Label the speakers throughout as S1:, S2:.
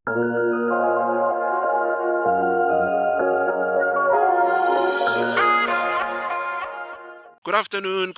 S1: Good afternoon,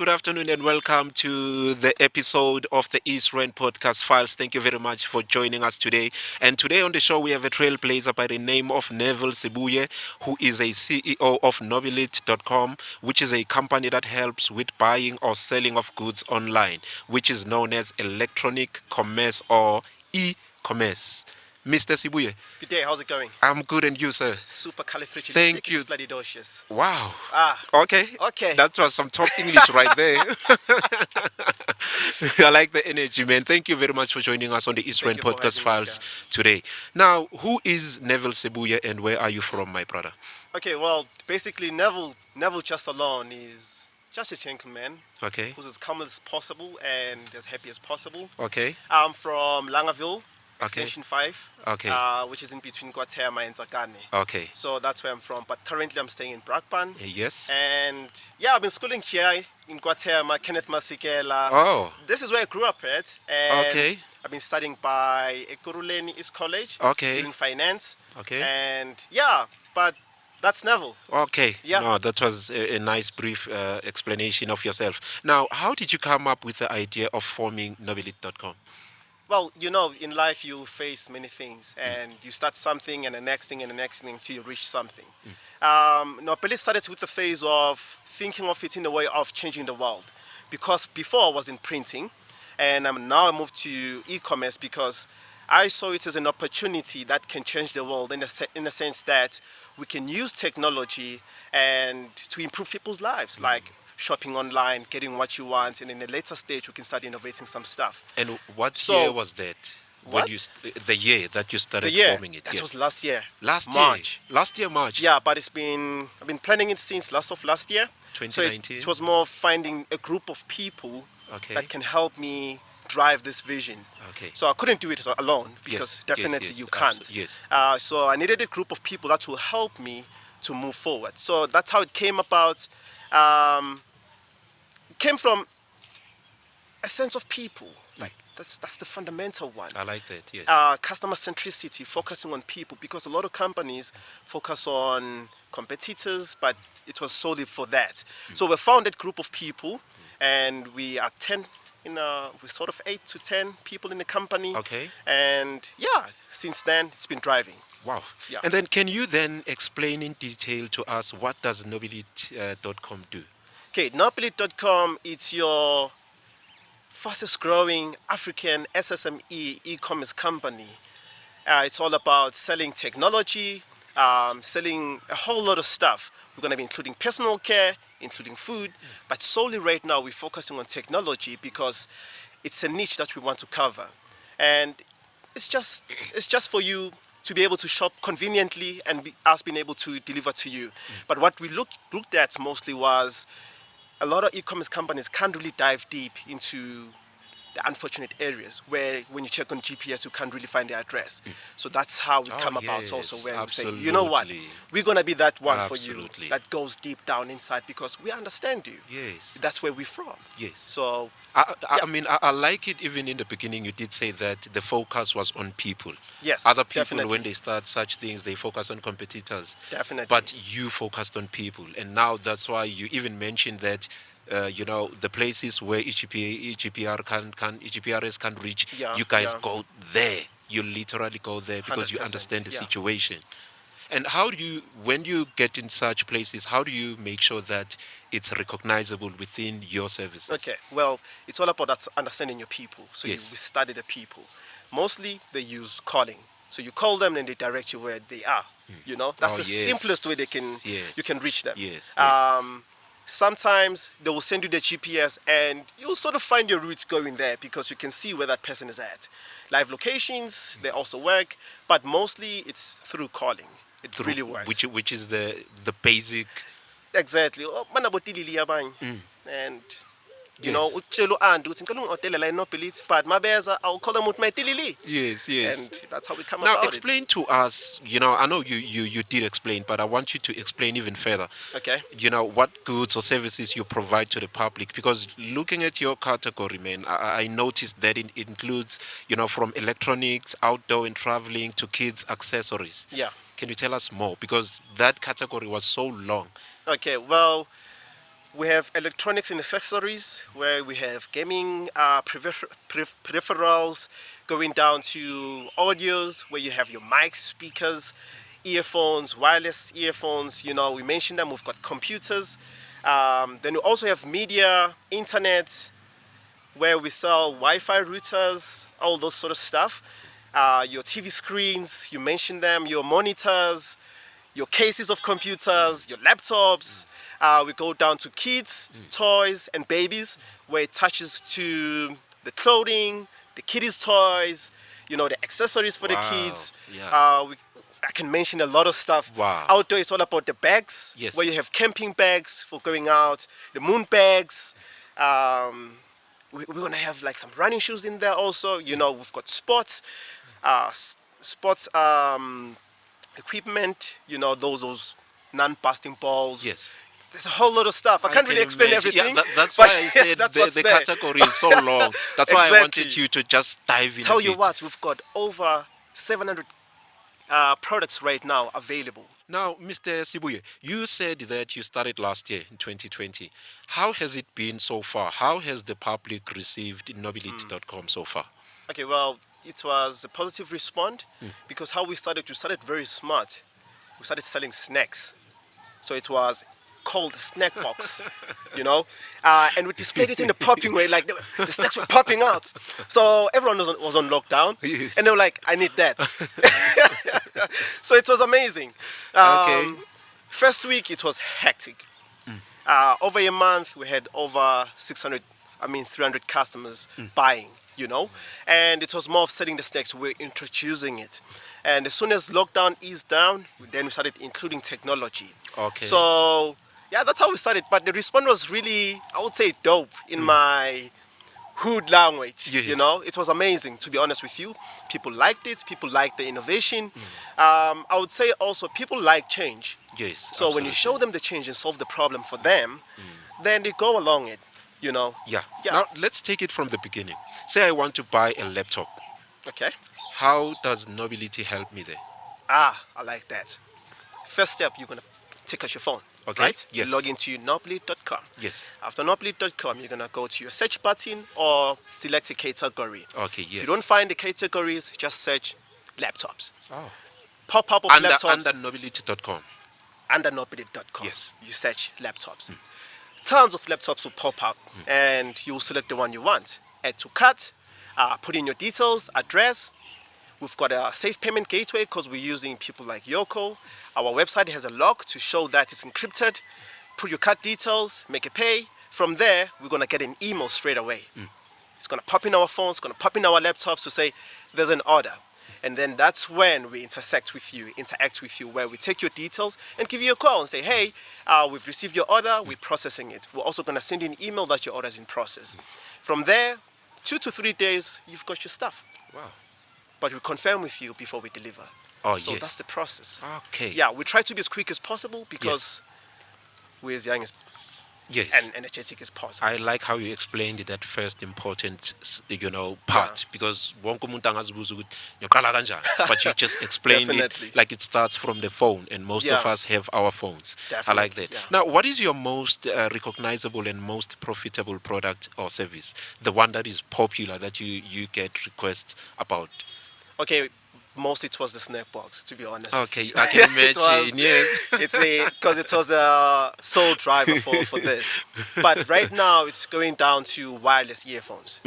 S1: and welcome to the episode of the East Rand Podcast Files. Thank you very much for joining us today. And today on the show, we have a trailblazer by the name of Neville Sibuye, who is a CEO of Nobilyt.com, which is a company that helps with buying or selling of goods online, which is known as electronic commerce or e-commerce. Mr. Sibuye,
S2: Good day, how's it going?
S1: I'm good, and you, sir?
S2: Thank
S1: Thank you.
S2: Supercalifragilisticexpialidocious.
S1: Wow.
S2: Ah,
S1: Okay.
S2: okay.
S1: That was some top English right there. I like the energy, man. Thank you very much for joining us on the East
S2: Thank
S1: Rand
S2: you for
S1: Podcast
S2: having me,
S1: Files today. Now, who is Neville Sibuye and where are you from, my brother?
S2: Okay, well, basically Neville just alone is just a gentleman
S1: Okay.
S2: who's as calm as possible and as happy as possible.
S1: Okay.
S2: I'm from Langaville,
S1: Okay.
S2: Extension 5,
S1: Okay.
S2: which is in between Kwena and Tsakane.
S1: Okay.
S2: So that's where I'm from. But currently I'm staying in Brakpan.
S1: Yes.
S2: And yeah, I've been schooling here in Kwena, Kenneth Masikela.
S1: Oh.
S2: This is where I grew up at. And
S1: Okay.
S2: I've been studying by Ekurhuleni East College.
S1: Okay.
S2: Doing finance.
S1: Okay.
S2: And yeah, but that's Neville.
S1: Okay.
S2: Yeah.
S1: No, that was a nice brief explanation of yourself. Now, how did you come up with the idea of forming Nobilyt.com?
S2: Well, you know, in life you face many things, and you start something, and the next thing, and the next thing, so you reach something. Nobilyt started with the phase of thinking of it in a way of changing the world, because before I was in printing, and now I moved to e-commerce because I saw it as an opportunity that can change the world in the sense that we can use technology and to improve people's lives, like shopping online, getting what you want, and in a later stage we can start innovating some stuff.
S1: And what
S2: So-
S1: year was that? When
S2: What?
S1: you the year that you started
S2: The year,
S1: forming it?
S2: that
S1: Yes.
S2: was last year.
S1: Last
S2: March.
S1: year. Last year, March.
S2: Yeah, but I've been planning it since last year. So
S1: 2019?
S2: it was more finding a group of people
S1: Okay.
S2: that can help me drive this vision.
S1: Okay.
S2: So I couldn't do it alone because
S1: Yes,
S2: definitely
S1: yes,
S2: you can't.
S1: yes.
S2: So I needed a group of people that will help me to move forward. So that's how it came about. It came from a sense of people. Like that's the fundamental one.
S1: I like that. Yes.
S2: Customer centricity, focusing on people, because a lot of companies focus on competitors, but it was solely for that. So we found that group of people, and we are 10 we're sort of 8 to 10 people in the company.
S1: Okay.
S2: And yeah, since then it's been driving.
S1: Wow.
S2: Yeah.
S1: And then can you then explain in detail to us what does Nobilyt.com do?
S2: Okay, Nobilyt.com, it's your fastest growing African SSME e-commerce company. It's all about selling technology, selling a whole lot of stuff. We're going to be including personal care, including food, but solely right now we're focusing on technology because it's a niche that we want to cover. And it's just for you to be able to shop conveniently and us being able to deliver to you. But what we looked at mostly was a lot of e-commerce companies can't really dive deep into the unfortunate areas where when you check on GPS you can't really find the address. So that's how we
S1: Oh,
S2: come about
S1: yes,
S2: also, where we say, you know what,
S1: absolutely.
S2: we're going to be that one
S1: Absolutely.
S2: for you that goes deep down inside because we understand you.
S1: Yes.
S2: That's where we're from.
S1: Yes.
S2: So
S1: I mean, I like it. Even in the beginning, you did say that the focus was on people.
S2: yes,
S1: Other people,
S2: definitely.
S1: when they start such things, they focus on competitors.
S2: Definitely.
S1: But you focused on people, and now that's why you even mentioned that. The places where EGPRs can reach,
S2: Yeah,
S1: you guys
S2: yeah.
S1: go there. You literally go there because you
S2: 100%,
S1: understand the
S2: yeah.
S1: situation. And how do you, when you get in such places, how do you make sure that it's recognizable within your services?
S2: Okay, well, it's all about understanding your people. So
S1: Yes.
S2: we study the people. Mostly they use calling. So you call them and they direct you where they are. You know, that's
S1: Oh,
S2: the
S1: yes.
S2: simplest way
S1: Yes.
S2: you can reach them.
S1: Yes,
S2: Sometimes they will send you the GPS and you'll sort of find your route going there because you can see where that person is at. Live locations, they also work, but mostly it's through calling. It really works.
S1: Which is the basic.
S2: Exactly. Oh, mana botilili yabanye. And You know,
S1: Yes.
S2: utshela u-Andy ukuthi ngicela ungi-orderele la eNobility, but mabeza I'll call them with my tilili.
S1: Yes, yes.
S2: And that's how we come
S1: Now
S2: about it.
S1: explain to us, I know you did explain, but I want you to explain even further.
S2: Okay.
S1: What goods or services you provide to the public, because looking at your category, man, I noticed that it includes, from electronics, outdoor and traveling to kids accessories.
S2: Yeah.
S1: Can you tell us more, because that category was so long?
S2: Okay, well, we have electronics and accessories where we have gaming peripherals going down to audios where you have your mics, speakers, earphones, wireless earphones. We mentioned them. We've got computers. Then we also have media, internet, where we sell Wi-Fi routers, all those sort of stuff. Your TV screens, you mentioned them, your monitors, your cases of computers, your laptops. We go down to kids, toys, and babies, where it touches to the clothing, the kiddies' toys, the accessories for the
S1: Wow.
S2: kids.
S1: Yeah.
S2: I can mention a lot of stuff.
S1: Wow.
S2: Outdoor is all about the bags,
S1: Yes.
S2: where you have camping bags for going out, the moon bags. We're gonna have like some running shoes in there also. We've got sports, sports equipment. Those non-busting balls.
S1: Yes.
S2: There's a whole lot of stuff. I can't really explain
S1: imagine.
S2: everything.
S1: Yeah, that's
S2: but
S1: why I said
S2: that's
S1: the
S2: what's there.
S1: category is so long. That's why I wanted
S2: Exactly.
S1: you to just dive in.
S2: Tell
S1: a
S2: you
S1: bit.
S2: what, we've got over 700 products right now available.
S1: Now, Mr. Sibuye, you said that you started last year in 2020. How has it been so far? How has the public received Nobilyt.com so far?
S2: Okay, well, it was a positive response because how we started very smart. We started selling snacks. So it was called the snack box, and we displayed it in a popping way, like the snacks were popping out. So everyone was on lockdown,
S1: Yes.
S2: and they were like, I need that. So it was amazing.
S1: Okay.
S2: First week, it was hectic. Over a month, we had over 300 customers buying, and it was more of selling the snacks. We're introducing it. And as soon as lockdown eased down, then we started including technology.
S1: Okay.
S2: So, yeah, that's how we started. But the response was really, I would say, dope in my hood language.
S1: Yes.
S2: It was amazing, to be honest with you. People liked it. People liked the innovation. I would say also people like change.
S1: Yes.
S2: So when you show them the change and solve the problem for them, then they go along it,
S1: Yeah.
S2: Yeah.
S1: Now, let's take it from the beginning. Say I want to buy a laptop.
S2: Okay.
S1: How does Nobility help me there?
S2: I like that. First step, you're going to take out your phone.
S1: Okay.
S2: Right?
S1: Yes.
S2: You log into Nobilyt.com.
S1: Yes.
S2: After Nobilyt.com, you're going to go to your search button or select a category.
S1: Okay, yes.
S2: If you don't find the categories, just search laptops.
S1: Oh.
S2: Pop up of
S1: Under
S2: laptops
S1: Nobility.com.
S2: under Nobilyt.com.
S1: Yes.
S2: You search laptops. Tons of laptops will pop up and you'll select the one you want. Add to cart, put in your details, address. We've got a safe payment gateway because we're using people like Yoko. Our website has a lock to show that it's encrypted. Put your card details, make a pay. From there, we're going to get an email straight away. It's going to pop in our phones, it's going to pop in our laptops to say there's an order. And then that's when we interact with you, where we take your details and give you a call and say, hey, we've received your order, we're processing it. We're also going to send you an email that your order is in process. From there, 2 to 3 days, you've got your stuff.
S1: Wow.
S2: But we confirm with you before we deliver.
S1: Oh,
S2: So
S1: yes.
S2: that's the process.
S1: Okay.
S2: Yeah, we try to be as quick as possible because we're as young as
S1: Yes.
S2: and energetic as possible.
S1: I like how you explained that first important, part, because wonke umuntu angazibuza ukuthi ngiyoqala kanjani, but you just explained it
S2: Definitely.
S1: like it starts from the phone, and most of
S2: Yeah.
S1: us have our phones. I like
S2: Definitely,
S1: that.
S2: yeah.
S1: Now, what is your most recognizable and most profitable product or service? The one that is popular that you get requests about?
S2: Okay, mostly it was the snack box, to be honest.
S1: Okay, I can
S2: It was-
S1: imagine. Yes.
S2: because it was the sole driver for this. But right now it's going down to wireless earphones.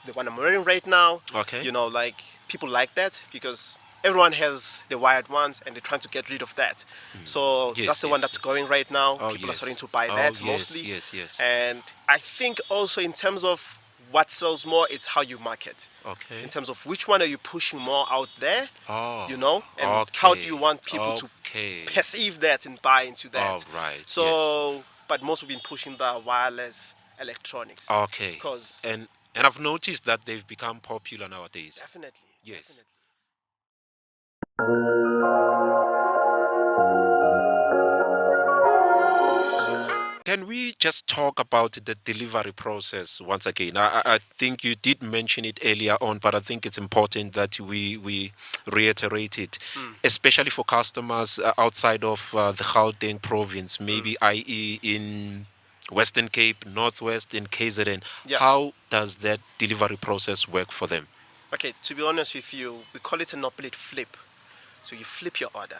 S2: The one I'm wearing right now.
S1: Okay.
S2: Like people like that because everyone has the wired ones and they're trying to get rid of that. So
S1: Yes,
S2: that's the one
S1: yes.
S2: that's going right now.
S1: Oh,
S2: People are
S1: yes.
S2: starting to buy
S1: Oh,
S2: that
S1: yes,
S2: mostly.
S1: yes.
S2: And I think also in terms of what sells more, it's how you market.
S1: Okay.
S2: In terms of which one are you pushing more out there,
S1: Oh,
S2: and how do you
S1: okay,
S2: want people
S1: okay.
S2: to perceive that and buy into that.
S1: All right,
S2: So, but most have been pushing the wireless electronics.
S1: Okay.
S2: Because
S1: And I've noticed that they've become popular nowadays.
S2: definitely,
S1: Yes.
S2: definitely.
S1: Can we just talk about the delivery process once again? I think you did mention it earlier on, but I think it's important that we reiterate it, especially for customers outside of the Gauteng province, maybe i.e. in Western Cape, Northwest, in KZN.
S2: Yeah.
S1: How does that delivery process work for them?
S2: Okay, to be honest with you, we call it a Nobilyt flip. So you flip your order.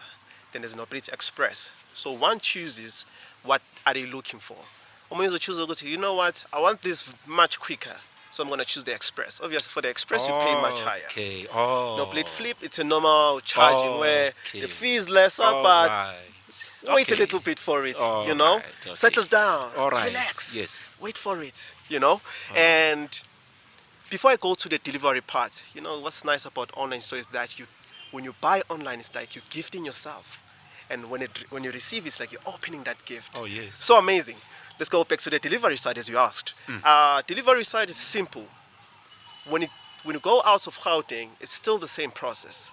S2: Then there's an Nobilyt Express. So one chooses what are they looking for. Omo will choose, you know what, I want this much quicker. So I'm going to choose the Express. Obviously, for the Express, you pay much higher.
S1: Okay.
S2: Nobilyt flip, it's a normal charging where the
S1: Okay.
S2: fee is lesser,
S1: All
S2: but
S1: right.
S2: wait a
S1: Okay.
S2: little bit for it,
S1: All
S2: you know?
S1: right. Okay.
S2: Settle down,
S1: All right.
S2: relax,
S1: Yes.
S2: wait for it, you know?
S1: All right.
S2: And before I go to the delivery part, you know what's nice about online store is that when you buy online, it's like you're gifting yourself, and when you receive, it's like you're opening that gift.
S1: Oh, yes.
S2: So amazing. Let's go back to the delivery side as you asked. Delivery side is simple. When you go out of Gauteng, it's still the same process,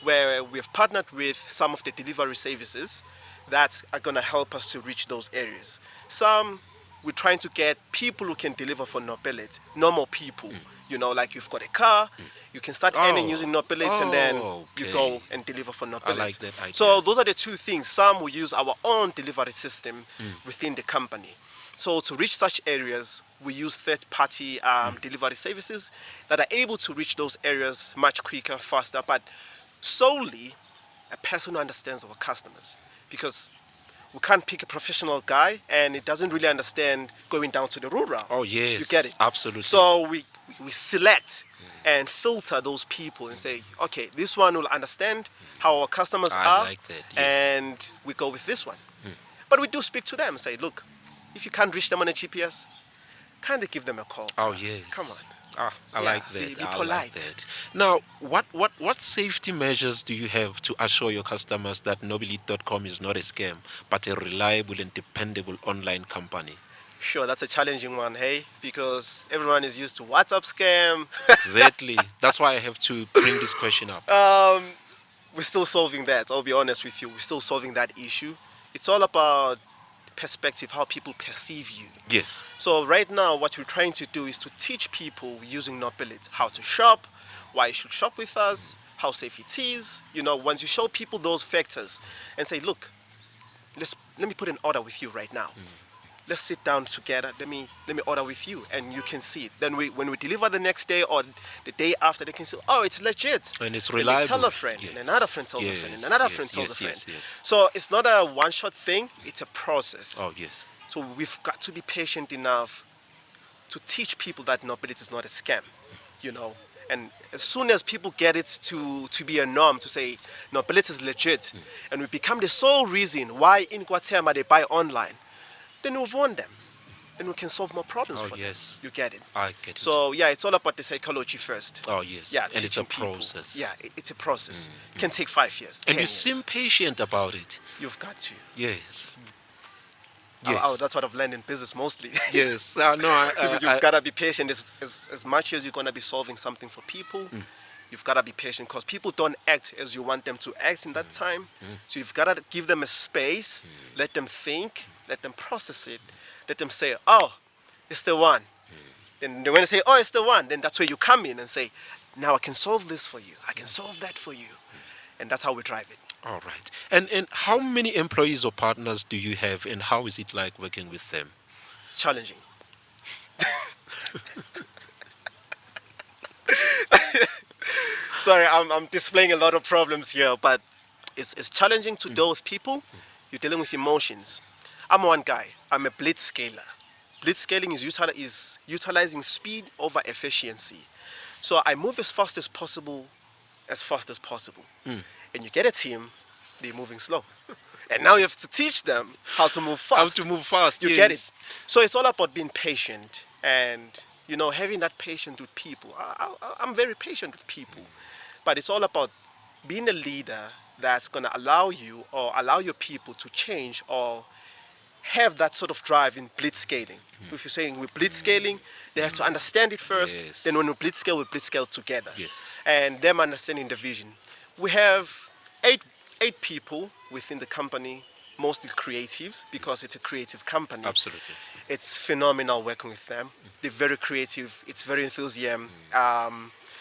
S2: where we've partnered with some of the delivery services that are gonna help us to reach those areas. Some we're trying to get people who can deliver for Nobilyt, normal people. You know, like you've got a car, you can start earning using Nobilyt, and then you
S1: Okay.
S2: go and deliver for Nobilyt.
S1: I like that idea.
S2: So those are the two things. Some will use our own delivery system within the company. So to reach such areas, we use third-party delivery services that are able to reach those areas much quicker, faster, but solely a person who understands our customers. Because we can't pick a professional guy and it doesn't really understand going down to the rural.
S1: Oh, yes.
S2: You get it?
S1: Absolutely.
S2: So we select and filter those people and say, okay, this one will understand how our customers
S1: I
S2: are,
S1: like that, yes.
S2: and we go with this one. But we do speak to them and say, look, if you can't reach them on a GPS, kind of give them a call.
S1: Oh,
S2: bro.
S1: yes.
S2: Come on.
S1: I
S2: Yeah,
S1: like that.
S2: be
S1: I like
S2: polite.
S1: that. Now, what safety measures do you have to assure your customers that Nobilyt.com is not a scam, but a reliable and dependable online company?
S2: Sure, that's a challenging one, hey, because everyone is used to WhatsApp scam.
S1: Exactly. That's why I have to bring this question up.
S2: We're still solving that. I'll be honest with you. We're still solving that issue. It's all about perspective, how people perceive you.
S1: Yes.
S2: So right now, what we're trying to do is to teach people using Nobilyt how to shop, why you should shop with us, how safe it is. You know, once you show people those factors and say, look, let me put an order with you right now. Let's sit down together. Let me order with you, and you can see it. Then when we deliver the next day or the day after, they can say, oh, it's legit.
S1: And it's
S2: Then
S1: reliable.
S2: they tell a friend,
S1: Yes.
S2: and another friend tells a friend, and
S1: Yes,
S2: another
S1: yes,
S2: friend tells a
S1: yes,
S2: friend.
S1: yes, yes.
S2: So it's not a one-shot thing. It's a process.
S1: Oh, yes.
S2: So we've got to be patient enough to teach people that Nobilyt is not a scam, you know. And as soon as people get it to be a norm, to say Nobilyt is legit, and we become the sole reason why in Guatemala they buy online, then we've won them. Then we can solve more problems
S1: Oh,
S2: for
S1: yes.
S2: them. You get it?
S1: I get it.
S2: So yeah, it's all about the psychology first.
S1: Oh, yes.
S2: Yeah,
S1: And it's a
S2: teaching people.
S1: process.
S2: Yeah, it's a process. It can take 5 years, 10
S1: And you
S2: years.
S1: seem patient about it.
S2: You've got to.
S1: Yes.
S2: That's what I've learned in business mostly.
S1: Yes. No,
S2: You've got to be patient. As much as you're going to be solving something for people, you've got to be patient because people don't act as you want them to act in that time. So you've got to give them a space, let them think, let them process it, let them say, oh, it's the one. Then when they say, oh, it's the one, then that's where you come in and say, now I can solve this for you. I can solve that for you. And that's how we drive it.
S1: all right. And how many employees or partners do you have, and how is it like working with them?
S2: It's challenging. Sorry, I'm displaying a lot of problems here, but it's challenging to deal with people. You're dealing with emotions. I'm one guy. I'm a blitz scaler. Blitz scaling is utilizing speed over efficiency. So I move as fast as possible, And you get a team, they're moving slow. And now you have to teach them how to move fast.
S1: How to move fast,
S2: You
S1: yes.
S2: get it. So it's all about being patient and, you know, having that patience with people. I'm very patient with people. But it's all about being a leader that's going to allow you or allow your people to change or have that sort of drive in blitz scaling. If you're saying we're blitz scaling, they have to understand it first.
S1: Yes.
S2: Then when we blitz scale together.
S1: Yes.
S2: And them understanding the vision. We have eight people within the company, mostly creatives, because it's a creative company.
S1: Absolutely.
S2: It's phenomenal working with them. They're very creative. It's very enthusiastic.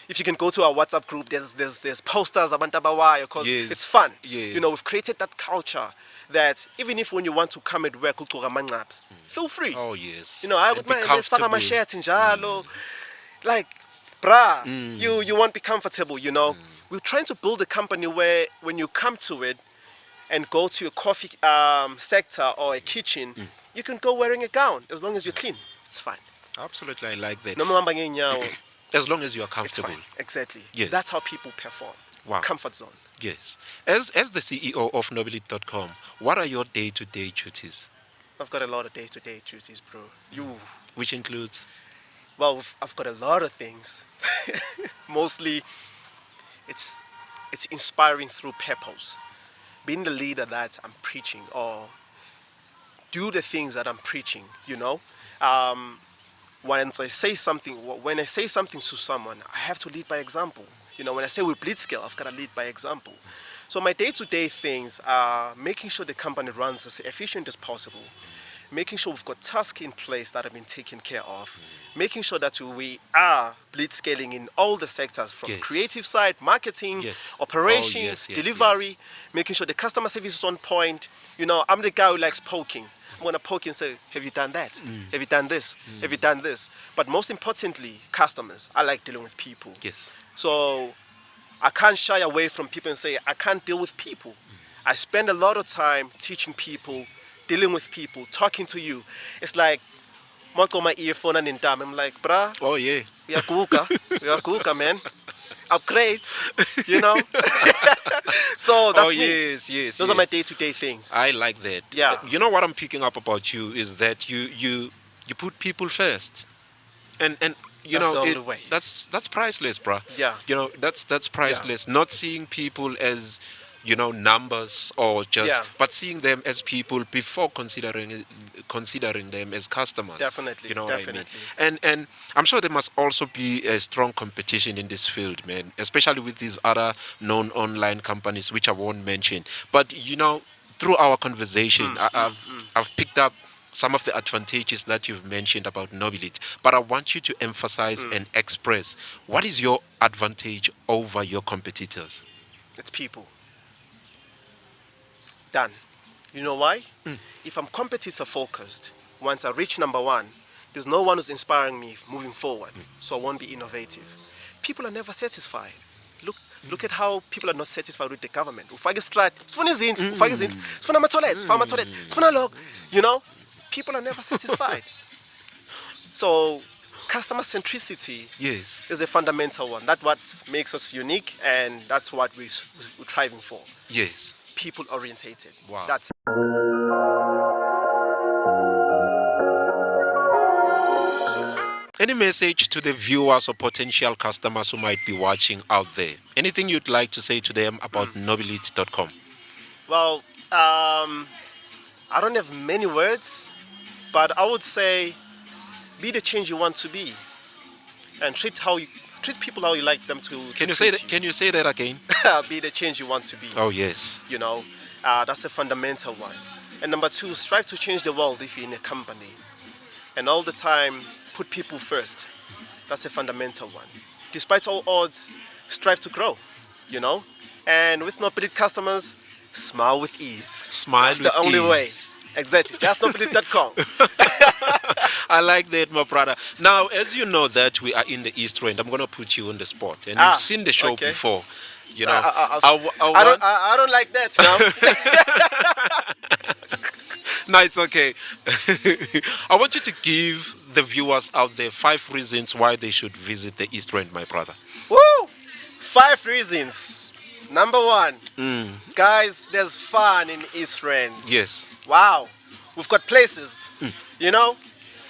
S2: If you can go to our WhatsApp group, there's posters about Tabawayo because
S1: Yes.
S2: it's fun.
S1: Yes.
S2: You know, we've created that culture that even if when you want to come and work, feel free.
S1: Oh yes.
S2: You know, I
S1: And
S2: would
S1: be
S2: let's fuck my
S1: comfortable.
S2: shirt in jalo. Like, bruh, you won't be comfortable, you know. We're trying to build a company where when you come to it and go to a coffee sector or a kitchen, you can go wearing a gown as long as you're clean. It's fine.
S1: Absolutely, I like that.
S2: No muhamba ngeenyawo,
S1: As long as you are
S2: it's
S1: comfortable.
S2: fine. Exactly.
S1: Yes.
S2: That's how people perform.
S1: Wow.
S2: Comfort zone.
S1: Yes. As the CEO of Nobilyt.com, what are your day-to-day duties?
S2: I've got a lot of day-to-day duties, bro.
S1: Which includes?
S2: Well, I've got a lot of things. Mostly, it's inspiring through purpose. Being the leader that I'm preaching, or do the things that I'm preaching. You know, when I say something to someone, I have to lead by example. You know, when I say we blitz scale, I've got to lead by example. So my day-to-day things are making sure the company runs as efficient as possible, making sure we've got tasks in place that have been taken care of, making sure that we are blitz scaling in all the sectors from
S1: Yes.
S2: creative side, marketing,
S1: Yes.
S2: operations,
S1: Oh, yes, yes,
S2: delivery, making sure the customer service is on point. You know, I'm the guy who likes poking. I'm going to poke and say, have you done that? Have you done this? Have you done this? But most importantly, customers. I like dealing with people.
S1: Yes.
S2: So I can't shy away from people and say, I can't deal with people. I spend a lot of time teaching people, dealing with people, talking to you. It's like, I got my earphone and in time. I'm like, bruh,
S1: Oh yeah.
S2: we are kuka, man. Upgrade, you know? So that's
S1: Oh
S2: me.
S1: yes, yes.
S2: Those are my day-to-day things.
S1: I like that.
S2: Yeah.
S1: You know what I'm picking up about you is that you put people first, and you
S2: That's
S1: know
S2: the only way.
S1: that's priceless, bruh.
S2: Yeah.
S1: You know that's priceless. Not seeing people as numbers or just,
S2: Yeah.
S1: but seeing them as people before considering them as customers.
S2: Definitely,
S1: You know
S2: definitely.
S1: what I mean? And I'm sure there must also be a strong competition in this field, man, especially with these other known online companies which I won't mention. But through our conversation, I've picked up some of the advantages that you've mentioned about Nobilyt, but I want you to emphasize and express what is your advantage over your competitors.
S2: It's people. Done. You know why? If I'm competitor focused, once I reach number one, there's no one who's inspiring me moving forward. So I won't be innovative. People are never satisfied. Look at how people are not satisfied with the government. Ufake isitrat, sifuna izindlu, ufake izindlu, sifuna ama-toilet, sifuna ama-toilet, sifuna lokho. You know? People are never satisfied. So customer centricity
S1: Yes.
S2: is a fundamental one. That's what makes us unique, and that's what we're striving for.
S1: Yes.
S2: People orientated.
S1: Wow.
S2: That's
S1: Any message to the viewers or potential customers who might be watching out there? Anything you'd like to say to them about Nobilyt.com?
S2: well. I don't have many words, but I would say, be the change you want to be, and treat people how you like them to.
S1: Can you say that? Can you say that again?
S2: Be the change you want to be.
S1: Oh yes.
S2: You know, that's a fundamental one. And number two, strive to change the world if you're in a company, and all the time put people first. That's a fundamental one. Despite all odds, strive to grow. You know, and with Nobilyt customers, smile with ease.
S1: Smile
S2: That's
S1: with
S2: the only
S1: ease.
S2: way. Exactly. Just Nobilyt.com.
S1: I like that, my brother. Now, as you know that we are in the East End, I'm going to put you on the spot. And you've seen the show
S2: okay.
S1: before. You know,
S2: I don't like that.
S1: No, it's okay. I want you to give the viewers out there 5 reasons why they should visit the East End, my brother.
S2: Woo! 5 reasons. Number 1, guys, there's fun in East End.
S1: Yes.
S2: Wow, we've got places. You know,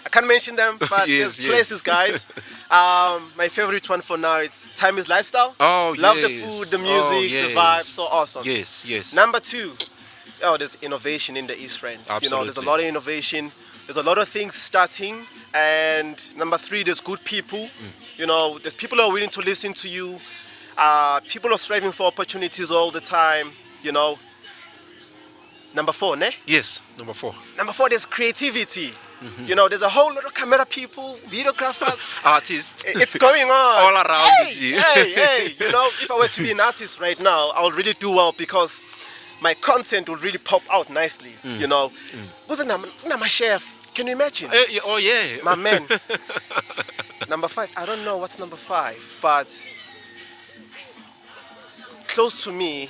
S2: I can't mention them, but
S1: Yes,
S2: there's
S1: yes.
S2: places, guys. My favorite one for now, it's Time is Lifestyle.
S1: Oh,
S2: Love the
S1: yes.
S2: food, the music,
S1: Oh,
S2: the
S1: yes.
S2: vibe, so awesome.
S1: Yes, yes.
S2: Number 2, Oh, there's innovation in the East Rand. You know, there's a
S1: Absolutely.
S2: lot of innovation. There's a lot of things starting. And number three, there's good people. You know, there's people who are willing to listen to you. People are striving for opportunities all the time. You know, number four, ne?
S1: Yes, number 4.
S2: Number four, there's creativity. You know, there's a whole lot of camera people, videographers.
S1: Artists.
S2: It's going on
S1: All around
S2: Hey,
S1: you.
S2: hey. You know, if I were to be an artist right now, I would really do well because my content would really pop out nicely. You know, wasn't my chef? Can you imagine?
S1: Oh, yeah.
S2: My man. Number five. I don't know what's number five, but close to me.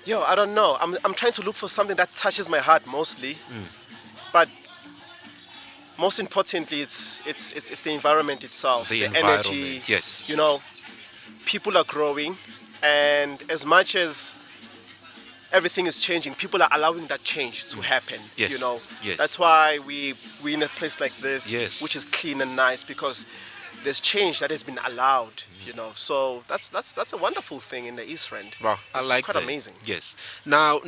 S2: Yo, I don't know. I'm trying to look for something that touches my heart mostly, but most importantly, it's the environment itself,
S1: The
S2: energy.
S1: environment, yes.
S2: You know, people are growing, and as much as everything is changing, people are allowing that change to happen.
S1: Yes,
S2: You know,
S1: yes.
S2: that's why we in a place like this,
S1: Yes.
S2: which is clean and nice, because there's change that has been allowed. You know, so that's a wonderful thing in the East Rand.
S1: Wow, I
S2: It's
S1: like
S2: quite
S1: that.
S2: amazing.
S1: Yes. Now,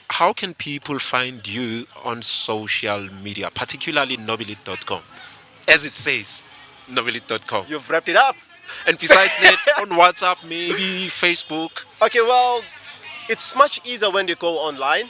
S1: how can people find you on social media, particularly Nobilyt.com? As it says, Nobilyt.com.
S2: You've wrapped it up.
S1: And besides that, on WhatsApp, maybe Facebook.
S2: Okay, well, it's much easier when you go online.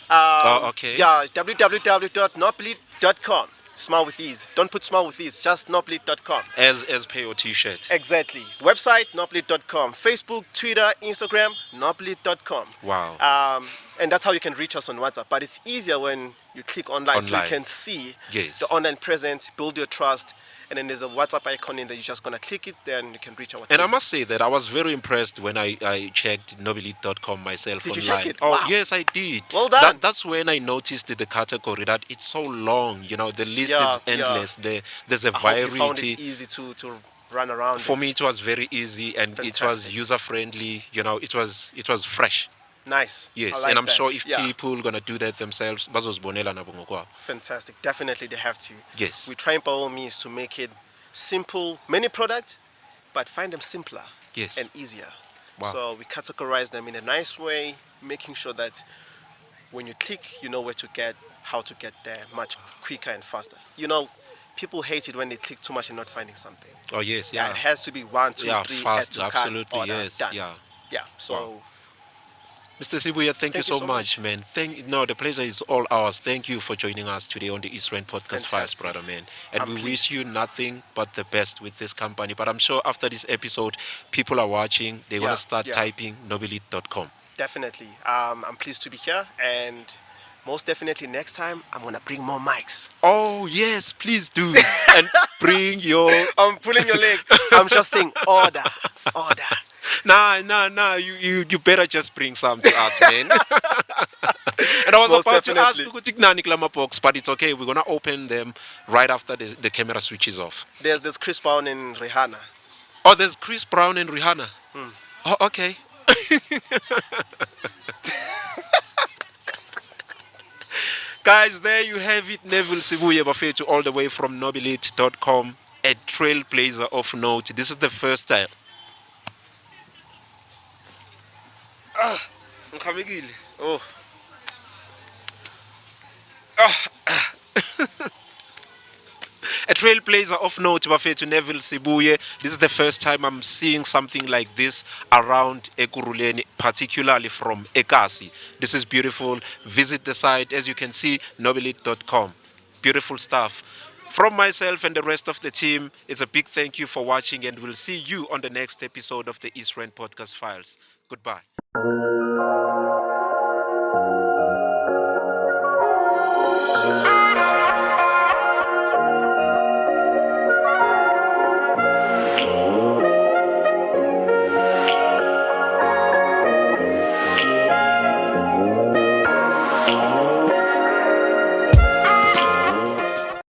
S1: Okay.
S2: Yeah, www.nobilyt.com. Smile with ease. Don't put smile with ease, just nobilyt.com.
S1: As per your T-shirt.
S2: Exactly. Website, nobilyt.com. Facebook, Twitter, Instagram, nobilyt.com.
S1: Wow.
S2: And that's how you can reach us on WhatsApp. But it's easier when you click online, so you
S1: Online.
S2: can see
S1: Yes.
S2: the online presence, build your trust, and then there's a WhatsApp icon in there. You're just going to click it, then you can reach our
S1: And
S2: team.
S1: I must say that I was very impressed when I checked Nobilyt.com myself
S2: Did you
S1: online.
S2: check it?
S1: Oh,
S2: Wow.
S1: yes, I did.
S2: Well done.
S1: That's when I noticed the category that it's so long. You know, the list
S2: Yeah,
S1: is endless. There's a
S2: I hope you found
S1: variety.
S2: it easy to run around.
S1: For me, it was very easy and it was
S2: Fantastic.
S1: user friendly. You know, it was fresh.
S2: Nice.
S1: Yes,
S2: I like
S1: and I'm
S2: that.
S1: sure if
S2: Yeah.
S1: people gonna do that themselves, bazozibonela nabo ngokwabo.
S2: Fantastic. Definitely they have to.
S1: Yes.
S2: We try by all means to make it simple, many products, but find them simpler
S1: Yes.
S2: and easier.
S1: Wow.
S2: So we categorize them in a nice way, making sure that when you click, you know where to get, how to get there much quicker and faster. You know, people hate it when they click too much and not finding something.
S1: Oh yes,
S2: Yeah,
S1: yeah.
S2: it has to be 1, 2,
S1: Yeah,
S2: 3,
S1: fast,
S2: add to cart,
S1: absolutely,
S2: order,
S1: yes,
S2: done.
S1: yeah.
S2: Yeah. So
S1: Wow. Mr. Sibuye, thank you
S2: Thank you
S1: so
S2: so
S1: much,
S2: much.
S1: man. No, the pleasure is all ours. Thank you for joining us today on the East Rand Podcast Files,
S2: Fantastic.
S1: brother, man. And
S2: I'm
S1: we
S2: pleased.
S1: wish you nothing but the best with this company. But I'm sure after this episode, people are watching. They're gonna
S2: Yeah,
S1: start
S2: yeah.
S1: typing Nobilyt.com.
S2: Definitely. I'm pleased to be here, and most definitely next time I'm gonna bring more mics.
S1: Oh yes, please do. And bring your
S2: I'm pulling your leg. I'm just saying order.
S1: Nah. You better just bring some to us, man. And I was
S2: Most
S1: about to ask
S2: definitely.
S1: ukuthi kunani kulama box, but it's okay. We're gonna open them right after the camera switches off.
S2: There's Chris Brown and Rihanna.
S1: Oh, there's Chris Brown and Rihanna. Oh, okay. Guys, there you have it. Neville Sibuye Bafetu all the way from Nobilyt.com, a trailblazer of note. This is the first time.
S2: Oh,
S1: A trailblazer of note, Bafetu Neville Sibuye. This is the first time I'm seeing something like this around Ekurhuleni, particularly from Ekasi. This is beautiful. Visit the site, as you can see, Nobilyt.com. Beautiful stuff. From myself and the rest of the team, it's a big thank you for watching, and we'll see you on the next episode of the East Rand Podcast Files. Goodbye.